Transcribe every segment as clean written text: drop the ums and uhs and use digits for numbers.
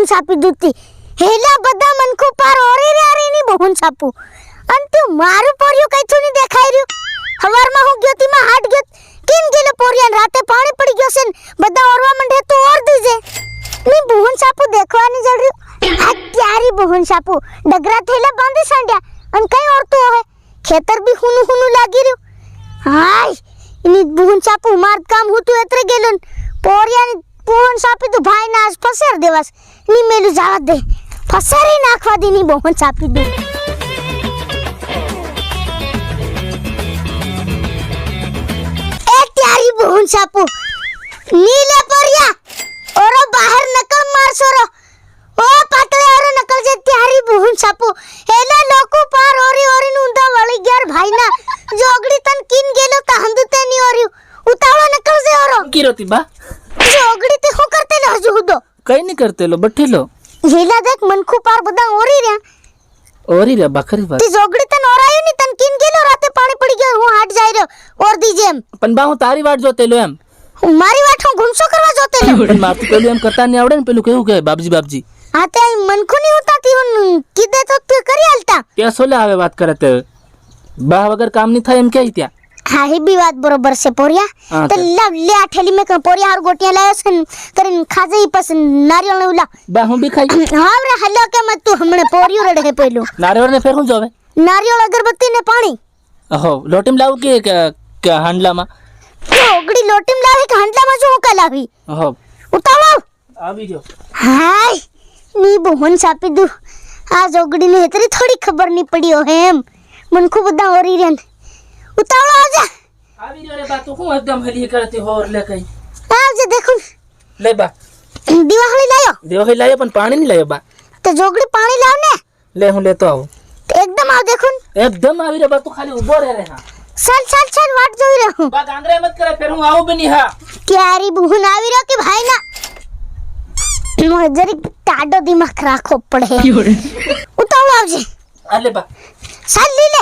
બહુન છાપી દૂતી હેલા બધા મનખુ પાર ઓરી રે આરીની બહુન છાપુ અન તું મારું પોરિયું કઈ છું ની દેખાઈ રહ્યું હવારમાં હું ગયો તીમાં હાટ ગયો કેમ ગેલો પોરિયાન રાતે પાણી પડી ગયો છે બધા ઓરવા મંડે તો ઓર દીજે ની બહુન છાપુ દેખવાની જડ્યું આ ક્યારી બહુન છાપુ ડગરા થેલા બાંધી સાંડ્યા અન કઈ ઓરતું હોય ખેતર બી હુનું હુનું લાગી રહ્યું હાય ની બહુન છાપુ માર કામ હું તું એતરે ગેલો પોરિયાની બહુન છાપી તો ભાઈ ના આજ ફસેર દેવાસ ની મેલું જવા દે ફસરી નાખવા દી ની બહુન છાપી દે તારી બહુન છાપુ નીલે પોરિયા ઓરો બહાર નકળ મારસો રો ઓ પાતળે ઓરો નકળ જે તારી બહુન છાપુ હેલા લોકો પાર ઓરી ઓરી ઊંધા વળી ગયા ભાઈ ના જોગડી તન કિન ગેલો તાંદુ તે ની ઓર્યું ઉતાવળો નકળ જે ઓરો કિરોતી બા જોગડી તે હું કરતે લો હજુ હુદો કઈ નહીં કરતેલો બઠેલો હેલા દેખ મનખુ પાર બધા ઓરી રહ્યા બખરી વાત તે જોગડી તન ઓરાયું ની તન કિન ગેલો રાતે પાણી પડી ગયો હું હાટ જાય રહ્યો ઓર દીજે એમ પણ બા હું તારી વાટ જોતેલો એમ મારી વાટ હું ગુમસો કરવા જોતેલો પણ મારતું પેલું એમ કરતા નહીં આવડે ને પેલું કેવું કહે બાપજી હા તે મનખુ ની ઉતાતી હું કીધે તો તું કરી હાલતા ક્યાં સોલે આવે વાત કરે તે બા વગર કામ નહીં થાય એમ કે ત્યાં હા હી બી વાત બરોબર છે પોરિયા તે લવ લે આ ઠેલી મે પોરિયા હાર ગોટિયા લાયો છે કરીને ખાજે ઈ પસ નારિયેળ ને ઉલા બા હું બી ખાઈ હા રે હલ્લો કે મત તું હમણે પોરિયું રડે હે પેલું નારિયેળ ને ફેર હું જોવે નારિયેળ અગરબત્તી ને પાણી હો લોટીમ લાવું કે હાંડલામાં ઓગડી લોટીમ લાવી કે હાંડલામાં જો હું કા લાવી હો ઉતાવળો આવી ગયો હાય ની બહુન છાપી દઉં આ જોગડી ને એટલી થોડી ખબર નહીં પડી હો એમ મન ખૂબ બધા ઓરી રહ્યા ઉતાવળો આવજા આવી ગયો રે બા તું હું એકદમ હલી કરતી હોર લે કઈ આવજે દેખું લે બા દિવાળી લાયો દેવહી લાયો પણ પાણી નહીં લાયો બા તો જોગડી પાણી લાવ ને લે હું લેતો આવું એકદમ આવ દેખું એકદમ આવી રે બા તું ખાલી ઊભો રહે હા ચાલ વાટ જોઈ રહ્યો બા ગાંગરે મત કરે ફેર હું આવું બની હા ક્યારી બહુન આવી રહ્યો કે ભાઈ ના જરી ટાડો દિમાગ રાખો પડે ઉતાવળો આવજે આલે બા ચાલ લી લે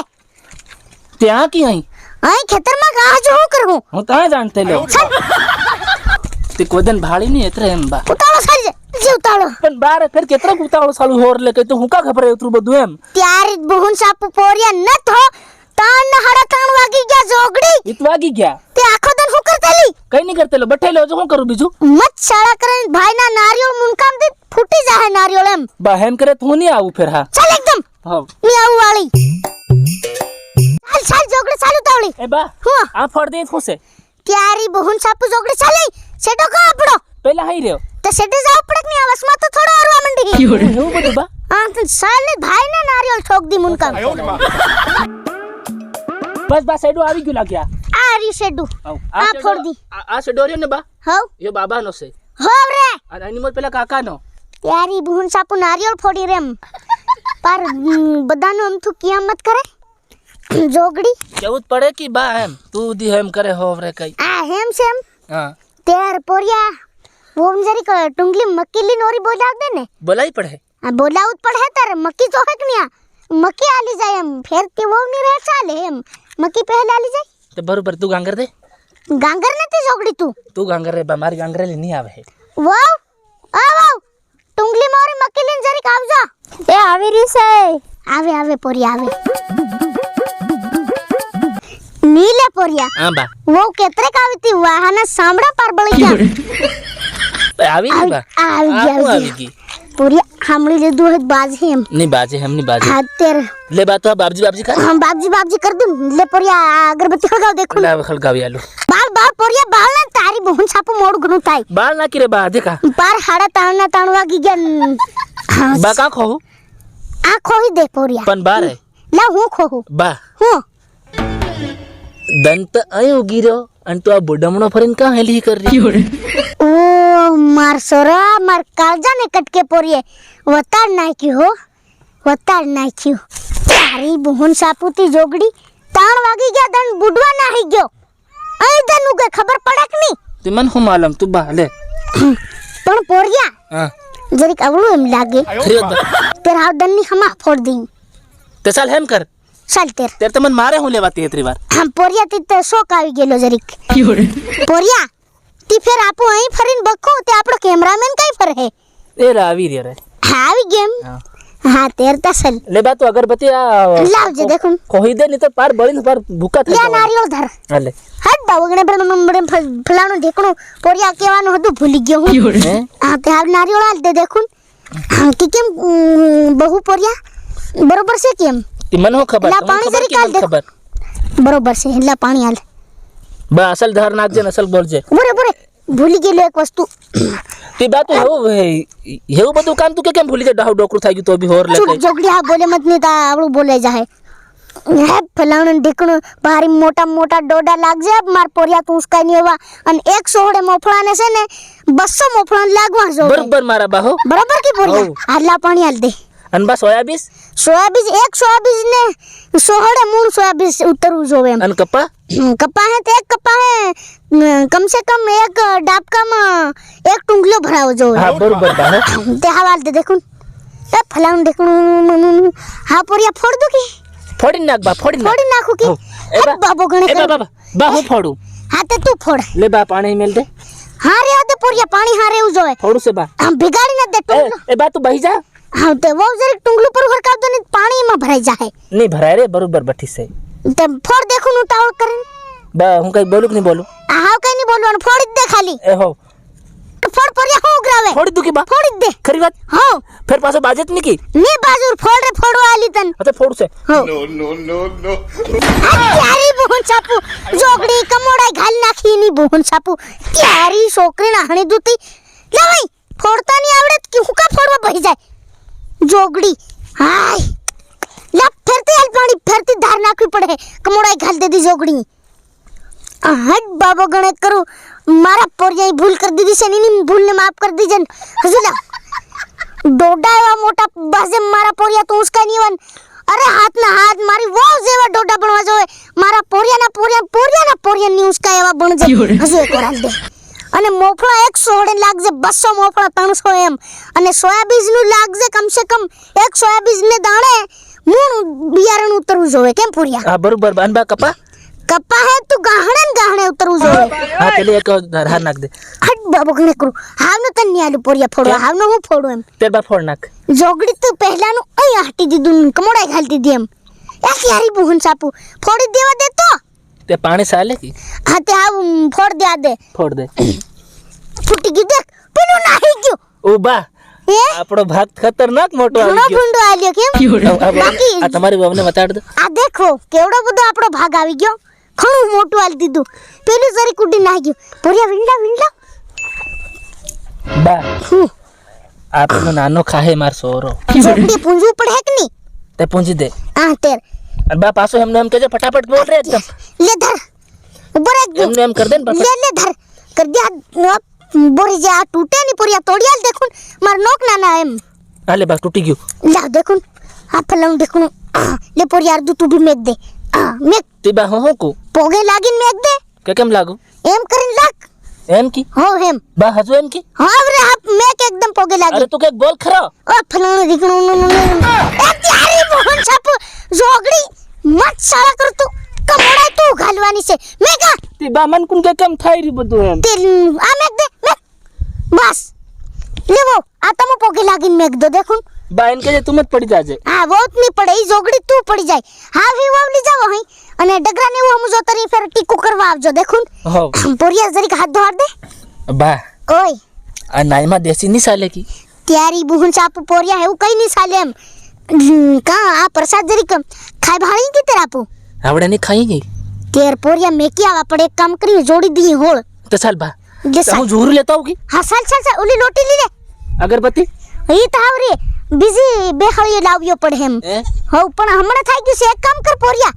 ત્યાં કી અહીં ખેતરમાં ઘા જો હું કરું હું તા જાણતે લો તે કોદન ભાળી ની એતરે એમ બા ઉતાવળો ચાલ જે ઉતાવળો પણ બાર ફેર કેટલા ઉતાવળો સાલું હોર લે કે તો હું કા ખબર ઉતરું બધું એમ ત્યારે બહુન સાપુ પોરિયા ન થો તાણ હાડા 3 વાગી ગયા જોગડી ઈત વાગી ગયા તે આખો દન હું કરતેલી કઈ નહીં કરતેલો બઠેલો જો હું કરું બીજું મત શાળા કરીને ભાઈ ના નારિયેળ મુનકામ દે ફૂટી જાહે નારિયેળ એમ બા હેમ કરે તું નહીં આવું ફેર હા ચાલ એકદમ હા ની આવું વાળી ચાલ જોગડી ચાલુ તાવળી એ બા હું આ ફળ દે ફોસે ત્યારે બહુન સાપુ જોગડી ચાલે સેટો કો આપડો પેલા હઈ રહ્યો તો સેટે જાવ પડક ની આવસમાં તો થોડો ઓરવા મંડી ગઈ એવું બધું બા હા તો ચાલ ને ભાઈ ના નારિયેળ ઠોક દી મુનકામ બસ બા સાઈડો આવી ગયું લાગ્યા આ રી સેડુ આ ફોડ દી આ સેડો રહ્યો ને બા હવ યો બાબાનો છે હવ રે આ એનિમલ પેલા કાકાનો ત્યારે બહુન સાપુ નારિયેળ ફોડી રેમ પર બધાનો આમ તો કિયામત કરે જોગડી કેવું પડે કે બા એમ તું દી એમ કરે હોવ રે કઈ આ હેમ સેમ હા તેર પોરિયા બોમ જરી ટુંગલી મક્કી નોરી બોલાવ દે ને બોલાઈ પડે આ બોલાવું જ પડે તારે મક્કી તો હક ને મક્કી આલી જાય એમ ફેર તે વોવ ની રહે ચાલે એમ મક્કી પહેલા આલી જાય તો બરોબર તું ગાંગર દે ગાંગર નથી જોગડી તું ગાંગર રે બા મારી ગાંગરે લી નહીં આવે વાવ આ વાવ ટુંગલી મોરી મક્કી લઈને જરીક આવજો એ આવી રહી છે આવે પોરિયા આવે નીલે પોરિયા હા બા वो केतरे का आवी थी वाहना सामड़ा पर बળી ગયા આવી ગઈ બા આવી ગઈ પૂરી હામળી લીધું હે બાજી એમ ની બાજે હમ ની બાજે હા તેર લે બા તો બાબજી કર हम बाबजी कर दूं ले पोरिया अगरबत्ती खड़गाव देखो લે ખળગાવી આલો बाल पोरिया बाल ना तारी बहन छापू मोड़ गुनु थाई બાલ ના કિરે બા દેખા पार हाड़ा ताण वागी ગયા બા કા ખો आ खोही दे पोरिया પણ બાર હે ला હું खोहू બા હું દંત અહીં ઉગી રહ્યો અને તું આ બુડમણો ફરીને કા હેલી કરી ओ मार सोरा मार कालजा ने कटके पोरिए वताड़ नाख्યું તારી બહન સાપુતી જોગડી 3 વાગી ગયા દન બુડવા નાહી ગયો અહીં દન ઉગે ખબર પડક ની તે મન હું માલમ તું બા લે પણ પોરિયા હા જરીક આવડું એમ લાગે તેર હાવ દન ની હમા ફોડ દી તે ચાલ હેમ કર ચાલ તેર તે મને મારે હું લેવાતી એટલી વાર હમ પોરિયા તી તે શોક આવી ગયેલો જરીક પોરિયા તી ફેર આપો અહીં ફરીને બખો તે આપણો કેમેરામેન કઈ ફરે હે એ આવી રે રે આવી ગેમ હા હા તેરતા સલ લે બા તો અગરબત્તી આ લાવજે દેખું કહી દે નહીં તો પાર બળીને પાર ભૂકા થઈ લે જવાના. નારિયેળ ધર હાલે હટ બાવગણે ફલાણું ઢેકણું પોરિયા કહેવાનું હતું ભૂલી ગયો હું હે હા તે હાલ નારિયેળ હાલ દે દેખું કે કેમ બહુ પોરિયા બરોબર છે કેમ તે મને હું ખબર લા, તમને પાણી ખબર જરીક કે હાલ મને દે. ખબર બરોબર છે એટલે પાણી હાલ બા અસલ ધાર નાખજે ને અસલ બોલજે બોરે બોરે ભૂલી ગયેલો એક વસ્તુ તે બા તો એવું બધું કામ તું કેમ ભૂલી જાય ડાહુ ડોકરું થઈ ગયું તો બી હોર લે ચૂપ જોગડી હા બોલે મત નહીં તા આવડું બોલે જાય હે ફલાણું ઢીકણું ભારી મોટા મોટા ડોડા લાગજે માર પોરિયા તું ઉસકાઈ નહીં એવા અને 100 મોફળાને છે ને 200 મોફળા લાગવા જો બરોબર મારા બા હો બરોબર કે પોરિયા હઉ. હાલા પાણી હાલ દે અને બા સોયાબીન સોયાબીન એક સોયાબીન ને 100 મૂળ સોયાબીન ઉતરવું જોવે એમ અને કપા કપા હે તે એક કપા હે કમ સે કમ એક ડાબકામાં એક ટુંગલો ભરાવો જોવે હા બરોબર બા હો તે હવાલ દે દેખું એ ફલાણું ઢીકણું હા પોરિયા ફોડ દો કે ફોડી નાખ બા ફોડી નાખ ફોડી નાખું કે હઉ. એ હટ બા બાબો ગણે એ બા બા હું ફોડું હા તે તું ફોડ લે બા પાણી મેલ દે હા રે દે પોરિયા પાણી હા રેવું જોવે ફોડું છે બા આમ ભેગાડી ન દે ટુંગલું એ બા તું બહી જા હા તે બહુ જરીક ટુંગલું પર હરકાવ દો ને પાણીમાં ભરાઈ જાય નહીં ભરાય રે બરોબર બઠી છે તે ફોડ દેખું નું તાવળ કરીને બા હું કઈ બોલું કે નહીં બોલું હા કઈ નહીં બોલવાનું ફોડી જ દે ખાલી એ હો ફોડ પોરિયા હું ઉઘરાવે ફોડી દઉં કે બા ફોડી જ દે ખરી વાત હા ફેર પાછો બાજે જ નહીં કી ની બાજુ ફોડ રે ફોડવા આલી તન હા તો ફોડું છે હો ક્યારી બોહન છાપુ જોગડી કમોડાઈ ઘાલ નાખી ની બોહન છાપુ ક્યારી છોકરી નાહણી દૂતી લે ભાઈ ફોડતા ની આવડે કે હુકા ફોડવા બહી જાય જોગડી હાય લા ફેરતી હાલ પાણી ફેરતી ધાર નાખવી પડે કમોડાઈ ઘાલ દેદી જોગડી હટ બાબો ગણેત કરું મારા પોરિયાએ ભૂલ કરી દીધી છે ને એની ભૂલને માફ કરી દીજે ને હજુ લા ડોડા એવા મોટા બાજે મારા પોરિયા તું ઉસકા નીવન અરે હાથના હાથ મારી વાવ જેવા ડોડા બનવા જોવે મારા પોરિયાના પોરિયાની ઉસકા એવા બનજે હજુ એક વાર હાલ દે અને મોફળા 100 લાગજે 200 મોફળા 300 એમ અને સોયાબીન નું લાગજે કમસે કમ એક સોયાબીન ને દાણે મૂણ બિયારણ ઉતરવું જોવે કેમ પોરિયા હા બરોબર બા અને બા કપા કપા હે તું ગાહણે ને ગાહણે ઉતરવું જોવે હા પેલી એક ધાર નાખ દે હટ બાબો ગણે કરું હાવનો તન ની આલુ પોરિયા ફોડવા હાવનો હું ફોડું એમ તે બા ફોડ નાખ જોગડી તું પહેલાનું અહીં હાટી દીધું ને કમોડાઈ ઘાલ દીધી એમ એ ક્યારી બોહન સાપુ ફોડી દેવા દે તો તે પાણી સાલે કી હા તે આવ ફોડ દે આ દે ફોડ દે ફૂટી ગયું દેખ પેલું નાહી ગયું ઓ બા હે આપણો ભાગ ખતરનાક મોટો ઘણો આવી ગયો ફૂંડો આલ્યો કેમ બાકી આ તમારી વહુને બતાડ દો આ દેખો કેવડો બધો આપણો ભાગ આવી ગયો ઘણું મોટું આલી દીધું પેલું જરી કુડી નાહી ગયું પોરિયા વિંડલા બા આ પેલો નાનો ખાહે માર સોરો જોગડી પૂંજવું પડે કે નહીં તે પૂંજી દે હા તેર અને બા પાછો એમને એમ કહેજે ફટાફટ બોલ રે એકદમ લે ધર ઉભો રહે એકદમ. એમને એમ કર દે ને પાછો લે લે ધર કર દે આ બોરી જે આ તૂટે ની પોરિયા તોડી આલ દેખું માર નોક નાના એમ હાલે બા તૂટી ગયું લાવ દેખું આ ફલાઉં દેખું લે પોરિયા અર્ધું તું બી મેક દે મેક તે બા હું કો પોગે લાગીને મેક દે કે કેમ લાગુ એમ કરીને લાગ એમ કી હો એમ બા હજુ એમ કી હા રે હા મેક એકદમ પોગે લાગી અરે તું કે બોલ ખરો ઓ ફલાણું દીકણું એ તારી બોન છાપ જોગડી મત સારા કર તું કમોડાય તું ઘાલવાની છે મેકા તે બા મન કુન કે કેમ થાય રી બધું એમ તે આ મેક દે મેક બસ લેવો આ તમો પોગે લાગીને મેક દો દેખું બા એન કહેજે તું જ પડી જાજે હા વોત ની પડે ઈ જોગડી તું પડી જાય હા વી વાવલી જાવ હઈ અને ડગરા ને હું જો તરી ફેર ટીકુ કરવા આવજો દેખું હો પોરિયા જરીક હાથ ધોર દે બા ઓય આ નાઈમાં દેશી ની સાલે કી ત્યારી બુહન ચાપ પોરિયા એવું કઈ નહીં સાલે એમ કા આ પ્રસાદ જરીક ખાઈ ભાળી કે તેરાપુ આવડે ની ખાઈ ગઈ તેર પોરિયા મેકી આવા પડે એક કામ કરી જોડી દી હોળ તો ચાલ બા જે તો હું ઝૂર લેતા આવું કી હા ચાલ ઓલી લોટી લી લે અગરબત્તી ઈ તો આવરી બીજી બે હળી લાવ્યો પડે એમ એ હવ પણ હમણાં થઈ ગયું છે એક કામ કર પોરિયા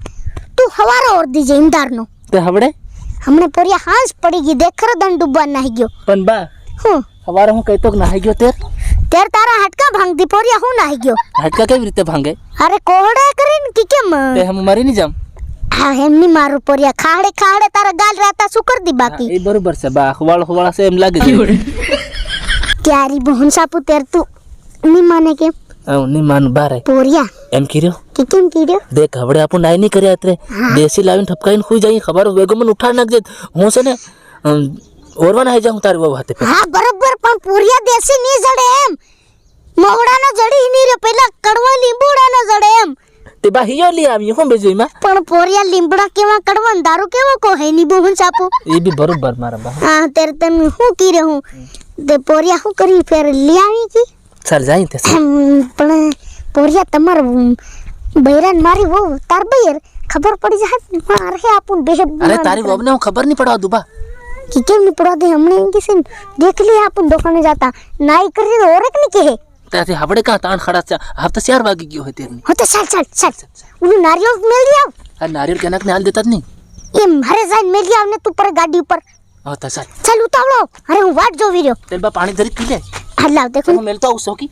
તું હવારો ઓર દીજે ઇંદારનો તો હવડે હમણે પોરિયા હાંસ પડી ગઈ દેખર દંડ ડૂબવા નાહી ગયો પણ બા હું સવારે હું કહેતો કે નાહી ગયો તેર તેર તારા હાડકા ભાંગતી પોરિયા હું નાહી ગયો હાડકા કેવી રીતે ભાંગે અરે કોહડા કરીને કે કેમ તે હમ મરી ની જામ હા એમની મારું પોરિયા ખાડે ખાડે તારા ગાલ રાતા શું કર દી બાકી એ બરોબર છે બા હવાળ છે એમ લાગે છે ક્યારી બહન સાપુ તેર તું ની માને કેમ ની માન બારે પોરિયા એમ કીર્યો કે કેમ કીધો દેખ હવડે આપણ નાઈ નહીં કર્યા અત્રે દેશી લાવીને ઠપકાઈને ખુઈ જાય ખબર વેગો મને ઉઠાડ નાખજે હું છે ને ઓરવાના હઈ જાઉં તારી બહુ હાથે હા બરોબર પણ પોરિયા દેશી ની જડે એમ મવડાનો જડી ની રે પેલા કડવા લીંબુડાનો જડે એમ તે બા હિયો લી આવી હું બેજો માં પણ પોરિયા લીંબડા કેવા કડવા ને દારૂ કેવો કો હે ની બહુન સાપુ એ બી બરોબર મારા બા હા તેર તન હું કી રે હું તે પોરિયા હું કરી ફેર લી આવી કી ચાલ જાય તે પણ પોરિયા તમાર બૈરાન મારી वो તાર બૈર ખબર પડી જાય મારે આપુન બે અરે તારી વબને હું ખબર નહીં પડવા દુબા कि क्यों नहीं पड़ा दे हमने इनके से देख लिया अपन दुकान जाता नाई कर रही और एक नहीं के त्याचे हाबडे का ताण खड़ा चा अब तो 4 वागी गयो है तेरनी हो तो चल चल चल उन्हें नारियल मिल दिया आ नारियल केनक ने हाल देता नहीं ये मारे जान मिल गया हमने तू पर गाड़ी ऊपर हां तो चल चल उतावड़ो अरे हूं वाट जो वीडियो तेल बा पानी धरी पी ले हल्ला देखो मैं मिलता हूं सौकी